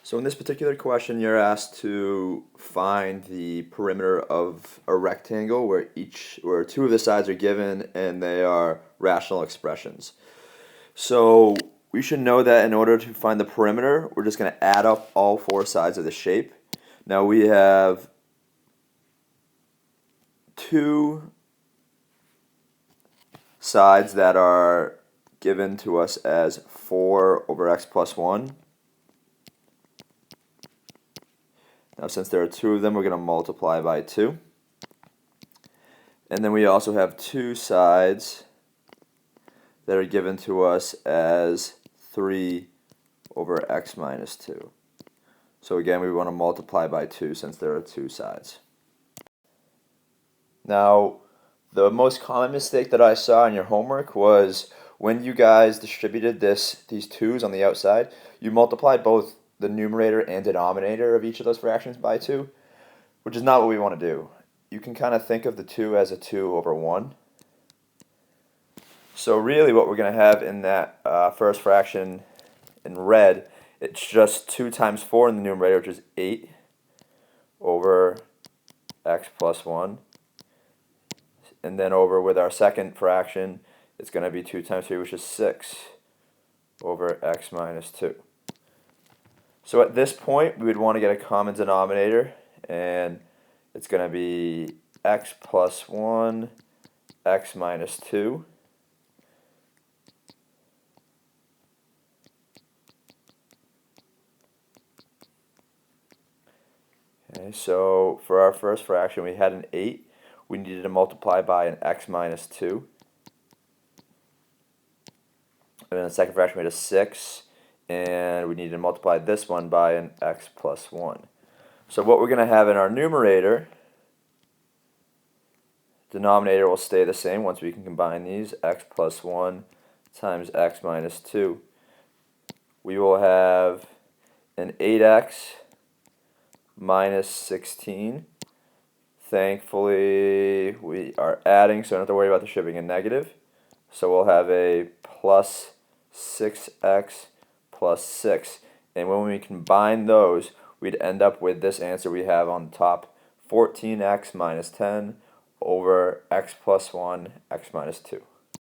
So in this particular question, you're asked to find the perimeter of a rectangle where two of the sides are given and they are rational expressions. So we should know that in order to find the perimeter, we're just going to add up all four sides of the shape. Now we have two sides that are given to us as 4 over x plus 1. Now since there are two of them, we're going to multiply by 2. And then we also have two sides that are given to us as 3 over x minus 2. So again, we want to multiply by 2 since there are two sides. Now, the most common mistake that I saw in your homework was when you guys distributed these 2's on the outside, you multiplied both the numerator and denominator of each of those fractions by 2, which is not what we want to do. You can kind of think of the 2 as a 2 over 1. So really what we're going to have in that first fraction in red, it's just 2 times 4 in the numerator, which is 8 over x plus 1. And then over with our second fraction, it's going to be 2 times 3, which is 6 over x minus 2. So at this point, we would want to get a common denominator, and it's going to be x plus 1, x minus 2. Okay, so for our first fraction, we had an 8. We needed to multiply by an x minus 2. And then the second fraction, we had a 6. And we need to multiply this one by an x plus 1. So what we're going to have in our numerator, denominator will stay the same once we can combine these, x plus 1 times x minus 2. We will have an 8x minus 16. Thankfully, we are adding, so we don't have to worry about the shipping in negative. So we'll have a plus 6x plus 6. And when we combine those, we'd end up with this answer we have on the top, 14x minus 10 over x plus 1, x minus 2.